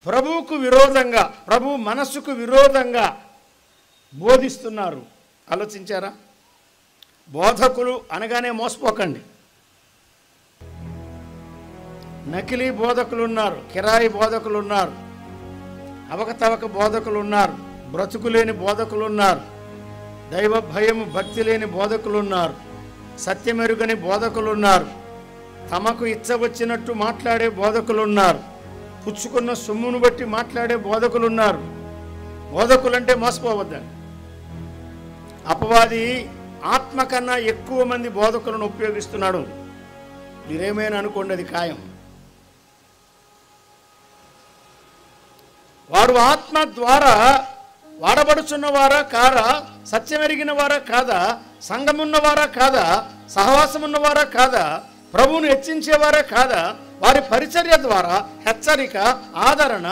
ప్రభువుకు విరోధంగా, ప్రభు మనస్సుకు విరోధంగా బోధిస్తున్నారు. ఆలోచించారా? బోధకులు అనగానే మోసపోకండి. నకిలీ బోధకులు ఉన్నారు, కిరాయి బోధకులు ఉన్నారు, అవకతవక బోధకులు ఉన్నారు, బ్రతుకు లేని బోధకులు ఉన్నారు, దైవ భయము భక్తి లేని బోధకులు ఉన్నారు, సత్యమెరుగని బోధకులు ఉన్నారు, తమకు ఇచ్చవచ్చినట్టు మాట్లాడే బోధకులు ఉన్నారు, పుచ్చుకున్న సొమ్మును బట్టి మాట్లాడే బోధకులు ఉన్నారు. బోధకులంటే మోసపోవద్దండి. అపవాది ఆత్మ కన్నా ఎక్కువ మంది బోధకులను ఉపయోగిస్తున్నాడు. మీరేమైనా అనుకోండి, అది ఖాయం. వారు ఆత్మ ద్వారా వాడబడుచున్నవారా కాదా, సత్యమెరిగిన వారా కాదా, సంఘమున్నవారా కాదా, సహవాసమున్నవారా కాదా, ప్రభువును హెచ్చించేవారా కాదా, వారి పరిచర్య ద్వారా హెచ్చరిక, ఆదరణ